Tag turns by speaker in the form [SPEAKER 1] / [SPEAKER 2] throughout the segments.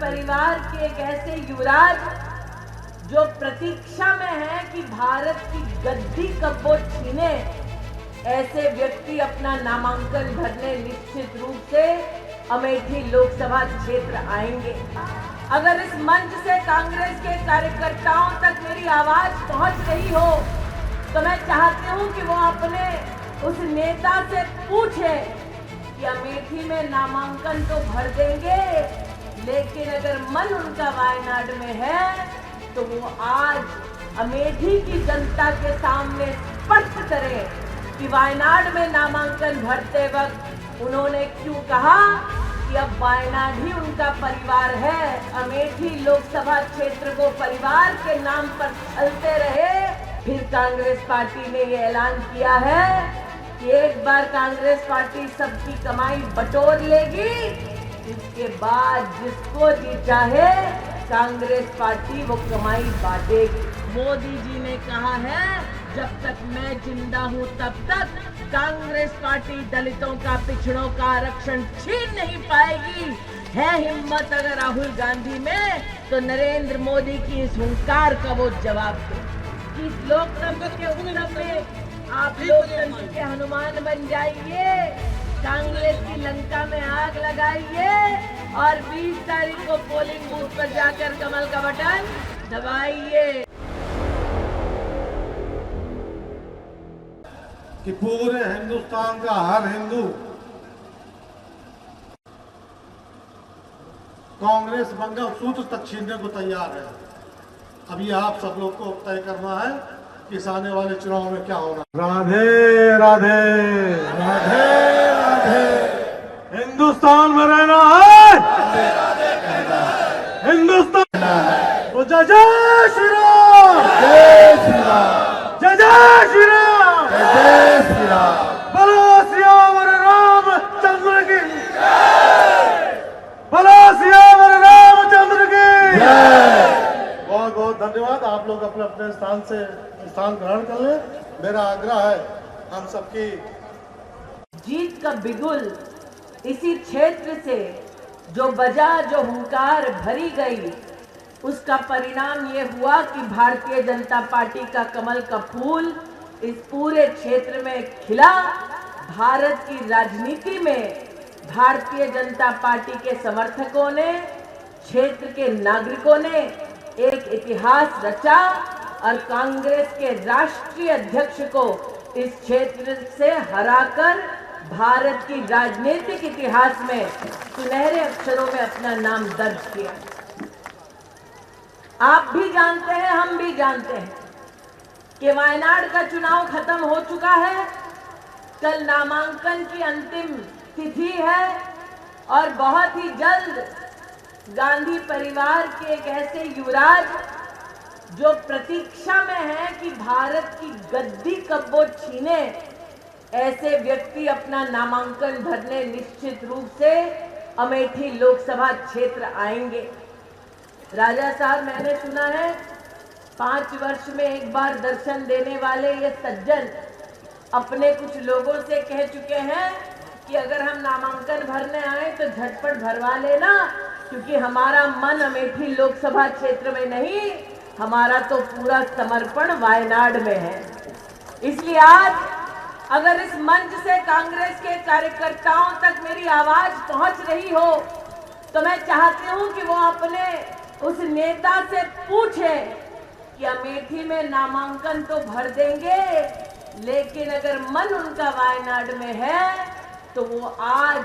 [SPEAKER 1] परिवार के एक ऐसे युवराज जो प्रतीक्षा में है कि भारत की गद्दी कब वो छीने, ऐसे व्यक्ति अपना नामांकन भरने निश्चित रूप से अमेठी लोकसभा क्षेत्र आएंगे। अगर इस मंच से कांग्रेस के कार्यकर्ताओं तक मेरी आवाज पहुंच रही हो तो मैं चाहती हूं कि वो अपने उस नेता से पूछे कि अमेठी में नामांकन तो भर देंगे, लेकिन अगर मन उनका वायनाड में है तो वो आज अमेठी की जनता के सामने स्पष्ट करें कि वायनाड में नामांकन भरते वक्त उन्होंने क्यों कहा कि अब वायनाड ही उनका परिवार है। अमेठी लोकसभा क्षेत्र को परिवार के नाम पर चलते रहे। फिर कांग्रेस पार्टी ने ये ऐलान किया है कि एक बार कांग्रेस पार्टी सबकी कमाई बटोर लेगी, इसके बाद जिसको जी चाहे कांग्रेस पार्टी वो कमाई बांटेगी। मोदी जी ने कहा है जब तक मैं जिंदा हूं तब तक कांग्रेस पार्टी दलितों का, पिछड़ों का आरक्षण छीन नहीं पाएगी। है हिम्मत अगर राहुल गांधी में तो नरेंद्र मोदी की इस हुंकार का वो जवाब दे। इस लोकतंत्र के उत्सव में आप लोकतंत्र के हनुमान बन जाइए, कांग्रेस की लंका में आग लगाइए और 20 तारीख को पोलिंग बूथ पर जाकर कमल का बटन दबाइए।
[SPEAKER 2] कि पूरे हिंदुस्तान का हर हिंदू कांग्रेस मंगलसूत्र तक छीनने को तैयार है। अब ये आप सब लोग को तय करना है कि इस आने वाले चुनाव में क्या होना। राधे राधे राधे राधे। हिंदुस्तान में रहना है, हिंदुस्तान तो जय जय श्री राम, जय श्री राम, जय जय श्री राम, जय श्री राम। बोलो सियावर रामचंद्र की जय, बोलो सियावर रामचंद्र की जय। बहुत बहुत धन्यवाद। आप लोग अपने अपने स्थान से स्थान ग्रहण कर लें। मेरा आग्रह है हम सबकी
[SPEAKER 1] जीत का बिगुल इसी क्षेत्र से जो बजा, जो हुंकार भरी गई, उसका परिणाम ये हुआ कि भारतीय जनता पार्टी का कमल का फूल इस पूरे क्षेत्र में खिला। भारत की राजनीति में भारतीय जनता पार्टी के समर्थकों ने, क्षेत्र के नागरिकों ने एक इतिहास रचा और कांग्रेस के राष्ट्रीय अध्यक्ष को इस क्षेत्र से हराकर भारत की राजनीतिक इतिहास में सुनहरे अक्षरों में अपना नाम दर्ज किया। आप भी जानते हैं, हम भी जानते हैं कि वायनाड का चुनाव खत्म हो चुका है। कल नामांकन की अंतिम तिथि है और बहुत ही जल्द गांधी परिवार के एक ऐसे युवराज जो प्रतीक्षा में है कि भारत की गद्दी कब वो छीने, ऐसे व्यक्ति अपना नामांकन भरने निश्चित रूप से अमेठी लोकसभा क्षेत्र आएंगे। राजा साहब, मैंने सुना है 5 वर्ष में एक बार दर्शन देने वाले ये सज्जन अपने कुछ लोगों से कह चुके हैं कि अगर हम नामांकन भरने आए तो झटपट भरवा लेना, क्योंकि हमारा मन अमेठी लोकसभा क्षेत्र में नहीं, हमारा तो पूरा समर्पण वायनाड में है। इसलिए आज अगर इस मंच से कांग्रेस के कार्यकर्ताओं तक मेरी आवाज पहुंच रही हो तो मैं चाहती हूं कि वो अपने उस नेता से पूछे कि अमेठी में नामांकन तो भर देंगे, लेकिन अगर मन उनका वायनाड में है तो वो आज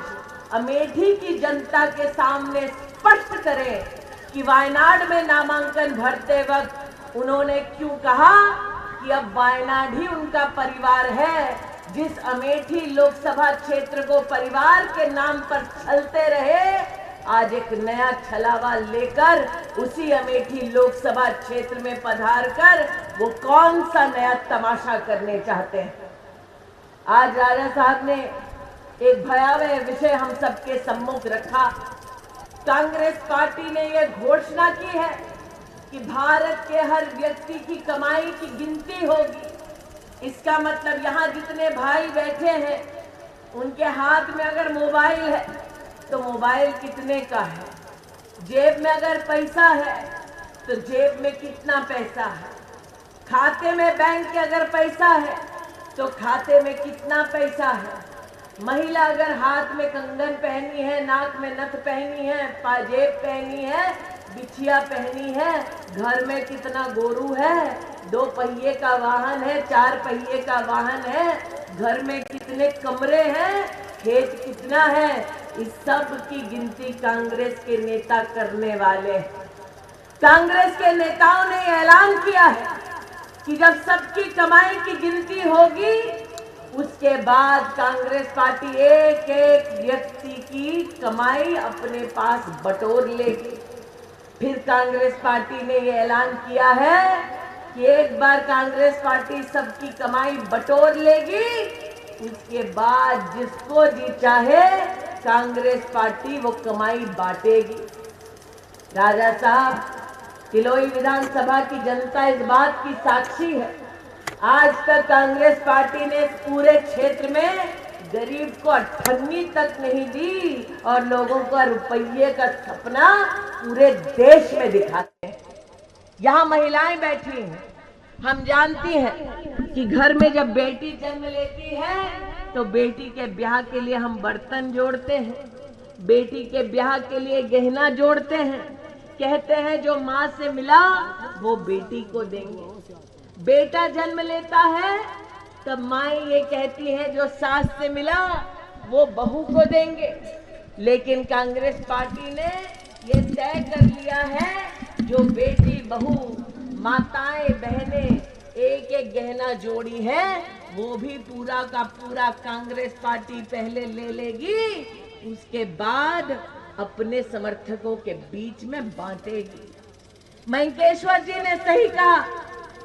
[SPEAKER 1] अमेठी की जनता के सामने स्पष्ट करें कि वायनाड में नामांकन भरते वक्त उन्होंने क्यों कहा कि अब वायनाड ही उनका परिवार है। जिस अमेठी लोकसभा क्षेत्र को परिवार के नाम पर चलते रहे, आज एक नया छलावा लेकर उसी अमेठी लोकसभा क्षेत्र में पधार कर वो कौन सा नया तमाशा करने चाहते हैं। आज राजा साहब ने एक भयावह विषय हम सबके सम्मुख रखा। कांग्रेस पार्टी ने यह घोषणा की है कि भारत के हर व्यक्ति की कमाई की गिनती होगी। इसका मतलब यहाँ जितने भाई बैठे हैं उनके हाथ में अगर मोबाइल है तो मोबाइल कितने का है, जेब में अगर पैसा है तो जेब में कितना पैसा है, खाते में बैंक के अगर पैसा है तो खाते में कितना पैसा है। महिला अगर हाथ में कंगन पहनी है, नाक में नथ पहनी है, पाजेब पहनी है, बिछिया पहनी है, घर में कितना गोरू है, 2 पहिए का वाहन है, 4 पहिए का वाहन है, घर में कितने कमरे हैं, खेत कितना है, इस सब की गिनती कांग्रेस के नेता करने वाले हैं। कांग्रेस के नेताओं ने ऐलान किया है कि जब सबकी कमाई की गिनती होगी उसके बाद कांग्रेस पार्टी एक एक व्यक्ति की कमाई अपने पास बटोर लेगी। फिर कांग्रेस पार्टी ने ये ऐलान किया है कि एक बार कांग्रेस पार्टी सबकी कमाई बटोर लेगी, उसके बाद जिसको जी चाहे कांग्रेस पार्टी वो कमाई बांटेगी। राजा साहब, किलोई विधानसभा की जनता इस बात की साक्षी है। आज तक कांग्रेस पार्टी ने इस पूरे क्षेत्र में गरीब को 98 तक नहीं दी और लोगों का रुपये का सपना पूरे देश में दिखाते हैं। यहाँ महिलाएं बैठी हैं, हम जानती हैं कि घर में जब बेटी जन्म लेती है तो बेटी के ब्याह के लिए हम बर्तन जोड़ते हैं, बेटी के ब्याह के लिए गहना जोड़ते हैं, कहते हैं जो माँ से मिला वो बेटी को देंगे। बेटा जन्म लेता है तब माँ ये कहती है जो सास से मिला वो बहू को देंगे। लेकिन कांग्रेस पार्टी ने ये तय कर लिया है जो बेटी बहू माताएं बहनें एक एक गहना जोड़ी है वो भी पूरा का पूरा कांग्रेस पार्टी पहले ले लेगी, उसके बाद अपने समर्थकों के बीच में बांटेगी। मंकेश्वर जी ने सही कहा,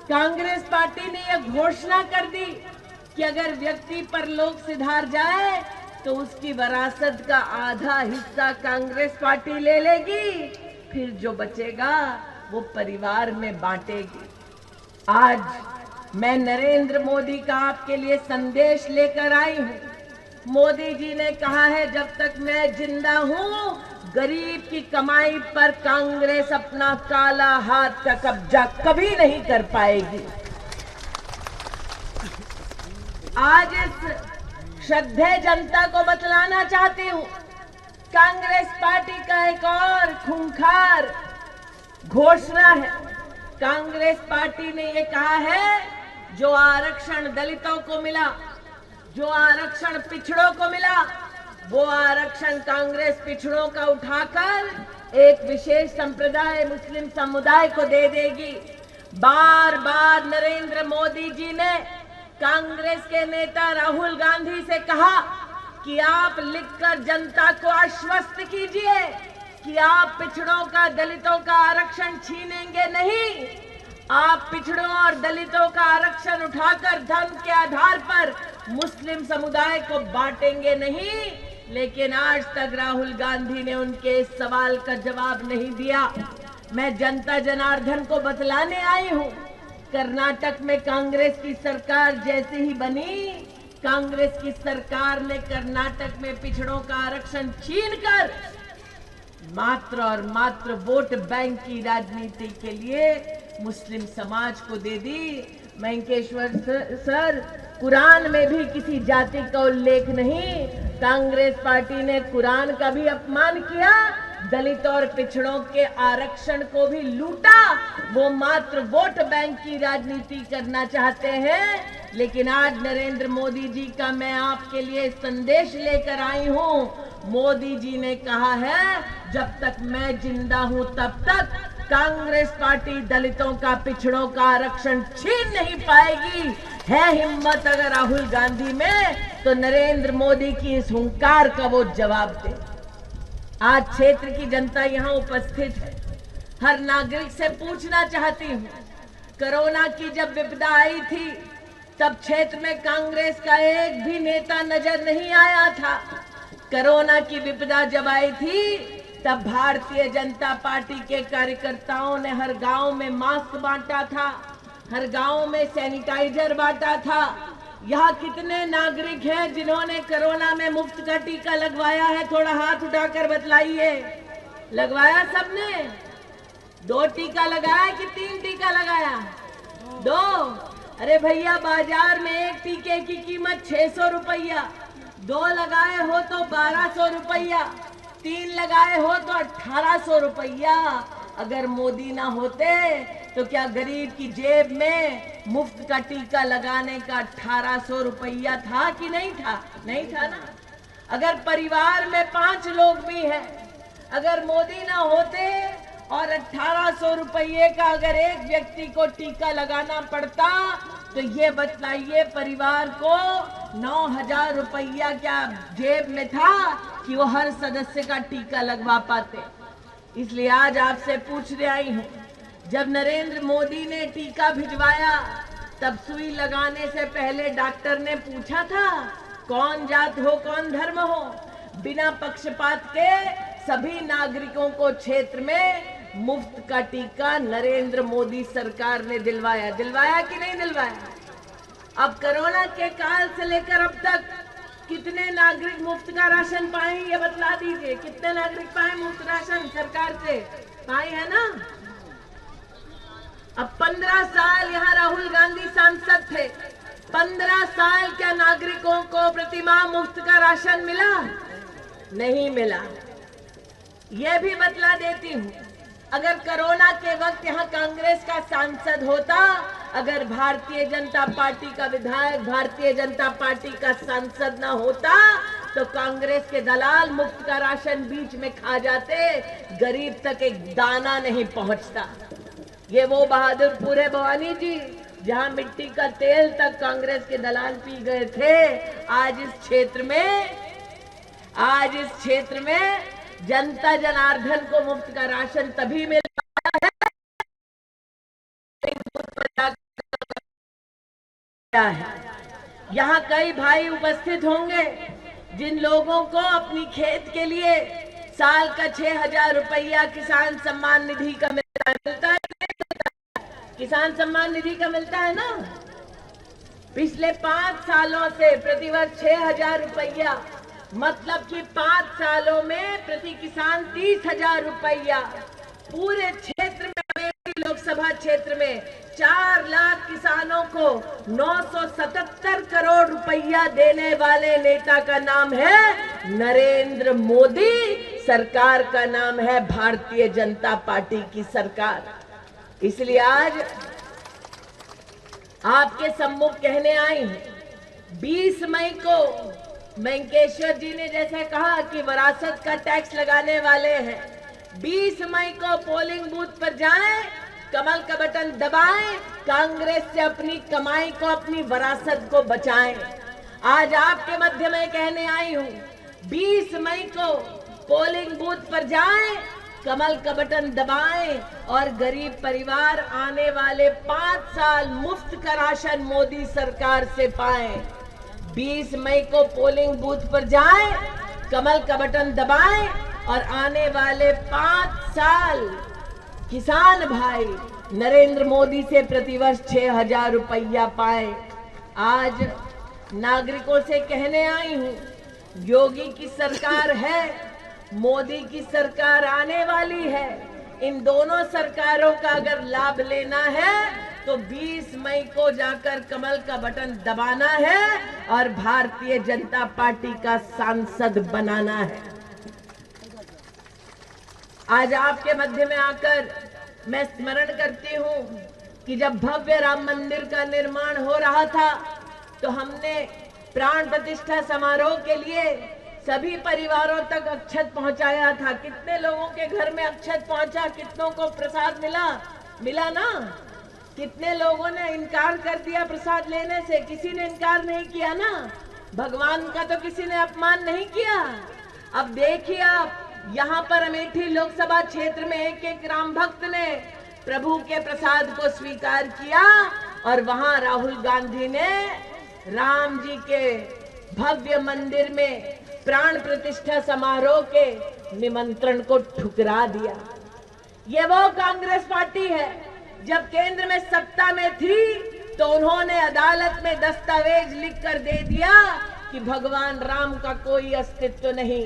[SPEAKER 1] कांग्रेस पार्टी ने यह घोषणा कर दी कि अगर व्यक्ति परलोक सिधार जाए तो उसकी विरासत का आधा हिस्सा कांग्रेस पार्टी ले लेगी, फिर जो बचेगा वो परिवार में बांटेगी। आज मैं नरेंद्र मोदी का आपके लिए संदेश लेकर आई हूँ। मोदी जी ने कहा है जब तक मैं जिंदा हूँ गरीब की कमाई पर कांग्रेस अपना काला हाथ का कब्जा कभी नहीं कर पाएगी। आज इस श्रद्धेय जनता को बतलाना चाहती हूँ, कांग्रेस पार्टी का एक और खूंखार घोषणा है। कांग्रेस पार्टी ने ये कहा है जो आरक्षण दलितों को मिला, जो आरक्षण पिछड़ों को मिला, वो आरक्षण कांग्रेस पिछड़ों का उठाकर एक विशेष संप्रदाय मुस्लिम समुदाय को दे देगी। बार बार नरेंद्र मोदी जी ने कांग्रेस के नेता राहुल गांधी से कहा कि आप लिखकर जनता को आश्वस्त कीजिए कि आप पिछड़ों का दलितों का आरक्षण छीनेंगे नहीं, आप पिछड़ों और दलितों का आरक्षण उठाकर धर्म के आधार पर मुस्लिम समुदाय को बांटेंगे नहीं। लेकिन आज तक राहुल गांधी ने उनके इस सवाल का जवाब नहीं दिया। मैं जनता जनार्दन को बतलाने आई हूँ, कर्नाटक में कांग्रेस की सरकार जैसे ही बनी, कांग्रेस की सरकार ने कर्नाटक में पिछड़ों का आरक्षण छीनकर मात्र और मात्र वोट बैंक की राजनीति के लिए मुस्लिम समाज को दे दी। मंकेश्वर सर, कुरान में भी किसी जाति का उल्लेख नहीं। कांग्रेस पार्टी ने कुरान का भी अपमान किया, दलित और पिछड़ों के आरक्षण को भी लूटा। वो मात्र वोट बैंक की राजनीति करना चाहते हैं। लेकिन आज नरेंद्र मोदी जी का मैं आपके लिए संदेश लेकर आई हूँ। मोदी जी ने कहा है जब तक मैं जिंदा हूँ तब तक कांग्रेस पार्टी दलितों का पिछड़ों का आरक्षण छीन नहीं पाएगी। है हिम्मत अगर राहुल गांधी में तो नरेंद्र मोदी की इस हुंकार का वो जवाब दे। आज क्षेत्र की जनता यहाँ उपस्थित है। हर नागरिक से पूछना चाहती हूँ, कोरोना की जब विपदा आई थी तब क्षेत्र में कांग्रेस का एक भी नेता नजर नहीं आया था। कोरोना की विपदा जब आई थी तब भारतीय जनता पार्टी के कार्यकर्ताओं ने हर गांव में मास्क बांटा था, हर गांव में सैनिटाइजर बांटा था। यहाँ कितने नागरिक हैं जिन्होंने कोरोना में मुफ्त का टीका लगवाया है? थोड़ा हाथ उठाकर बतलाइए। लगवाया सबने? 2 टीका लगाया कि 3 टीका लगाया? 2। अरे भैया, बाजार में एक टीके की कीमत 600 रुपया, 2 लगाए हो तो 1200 रुपया, 3 लगाए हो तो 1800 रुपया। अगर मोदी ना होते तो क्या गरीब की जेब में मुफ्त का टीका लगाने का 1800 रुपया था कि नहीं था? नहीं था ना। अगर परिवार में 5 लोग भी हैं, अगर मोदी ना होते और 1800 रुपये का अगर एक व्यक्ति को टीका लगाना पड़ता तो ये बतलाइए परिवार को 9000 रुपया क्या जेब में था कि वो हर सदस्य का टीका लगवा पाते? इसलिए आज आपसे पूछने आई हूँ, जब नरेंद्र मोदी ने टीका भिजवाया तब सुई लगाने से पहले डॉक्टर ने पूछा था कौन जात हो कौन धर्म हो? बिना पक्षपात के सभी नागरिकों को क्षेत्र में मुफ्त का टीका नरेंद्र मोदी सरकार ने दिलवाया। दिलवाया कि नहीं दिलवाया? अब कोरोना के काल से लेकर अब तक कितने नागरिक मुफ्त का राशन पाए, ये बतला दीजिए। कितने नागरिक पाए मुफ्त राशन सरकार से? पाए है ना? अब 15 साल यहाँ राहुल गांधी सांसद थे, 15 साल क्या नागरिकों को प्रतिमाह मुफ्त का राशन मिला? नहीं मिला। यह भी बतला देती हूँ, अगर कोरोना के वक्त यहाँ कांग्रेस का सांसद होता, अगर भारतीय जनता पार्टी का विधायक, भारतीय जनता पार्टी का सांसद ना होता तो कांग्रेस के दलाल मुफ्त का राशन बीच में खा जाते, गरीब तक एक दाना नहीं पहुंचता। ये वो बहादुरपुर है भवानी जी, जहां मिट्टी का तेल तक कांग्रेस के दलाल पी गए थे। आज इस क्षेत्र में जनता जनार्दन को मुफ्त का राशन तभी मिल रहा है। यहाँ कई भाई उपस्थित होंगे जिन लोगों को अपनी खेत के लिए साल का 6000 रुपया किसान सम्मान निधि का मिलता है। किसान सम्मान निधि का मिलता है ना। पिछले 5 सालों से प्रतिवर्ष 6000 रुपया, मतलब कि 5 सालों में प्रति किसान 30,000 रुपया। पूरे क्षेत्र में, अमेठी लोकसभा क्षेत्र में 4 लाख किसानों को 977 करोड़ रुपया देने वाले नेता का नाम है नरेंद्र मोदी। सरकार का नाम है भारतीय जनता पार्टी की सरकार। इसलिए आज आपके सम्मुख कहने आई हूं, 20 मई को वेंकटेश्वर जी ने जैसे कहा कि विरासत का टैक्स लगाने वाले हैं, 20 मई को पोलिंग बूथ पर जाएं, कमल का बटन दबाएं, कांग्रेस से अपनी कमाई को, अपनी विरासत को बचाएं। आज आपके मध्य में कहने आई हूं, 20 मई को पोलिंग बूथ पर जाएं, कमल का बटन दबाएं और गरीब परिवार आने वाले 5 साल मुफ्त का राशन मोदी सरकार से पाएं। 20 मई को पोलिंग बूथ पर जाएं, कमल का बटन दबाएं और आने वाले 5 साल किसान भाई नरेंद्र मोदी से प्रतिवर्ष 6000 रुपया पाए। आज नागरिकों से कहने आई हूं, योगी की सरकार है, मोदी की सरकार आने वाली है। इन दोनों सरकारों का अगर लाभ लेना है तो 20 मई को जाकर कमल का बटन दबाना है और भारतीय जनता पार्टी का सांसद बनाना है। आज आपके मध्य में आकर मैं स्मरण करती हूं कि जब भव्य राम मंदिर का निर्माण हो रहा था तो हमने प्राण प्रतिष्ठा समारोह के लिए सभी परिवारों तक अक्षत पहुंचाया था। कितने लोगों के घर में अक्षत पहुंचा? कितनों को प्रसाद मिला ना? कितने लोगों ने इनकार कर दिया प्रसाद लेने से? किसी ने इनकार नहीं किया ना। भगवान का तो किसी ने अपमान नहीं किया। अब देखिए आप, यहाँ पर अमेठी लोकसभा क्षेत्र में एक राम भक्त ने प्रभु के प्रसाद को स्वीकार किया और वहां राहुल गांधी ने राम जी के भव्य मंदिर में प्राण प्रतिष्ठा समारोह के निमंत्रण को ठुकरा दिया। ये वो कांग्रेस पार्टी है, जब केंद्र में सत्ता में थी तो उन्होंने अदालत में दस्तावेज लिखकर दे दिया कि भगवान राम का कोई अस्तित्व नहीं।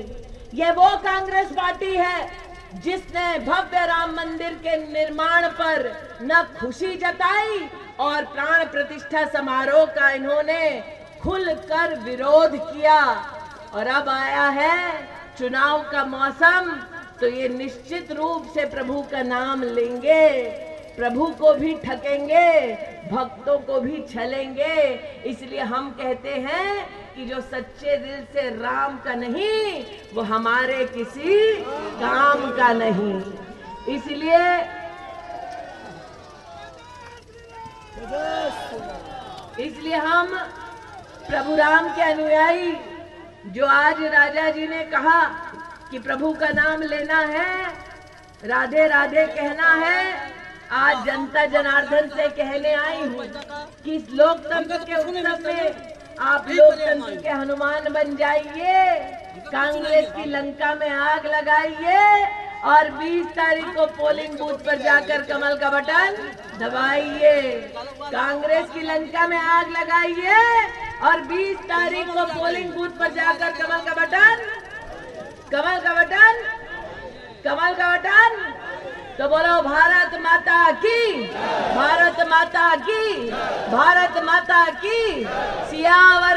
[SPEAKER 1] ये वो कांग्रेस पार्टी है जिसने भव्य राम मंदिर के निर्माण पर न खुशी जताई और प्राण प्रतिष्ठा समारोह का इन्होंने खुलकर विरोध किया। और अब आया है चुनाव का मौसम, तो ये निश्चित रूप से प्रभु का नाम लेंगे, प्रभु को भी ठकेंगे, भक्तों को भी छलेंगे। इसलिए हम कहते हैं कि जो सच्चे दिल से राम का नहीं, वो हमारे किसी काम का नहीं। इसलिए हम प्रभु राम के अनुयायी, जो आज राजा जी ने कहा कि प्रभु का नाम लेना है, राधे राधे कहना है, आज जनता जनार्दन से कहने आई हूँ कि इस लोकतंत्र के उत्सव में आप लोकतंत्र के हनुमान बन जाइए, कांग्रेस की लंका में आग लगाइए और 20 तारीख को पोलिंग बूथ पर जाकर कमल का बटन दबाइए। कांग्रेस की लंका में आग लगाइए और 20 तारीख को पोलिंग बूथ पर जाकर कमल का बटन तो बोलो भारत माता की, भारत माता की, भारत माता की, सियावर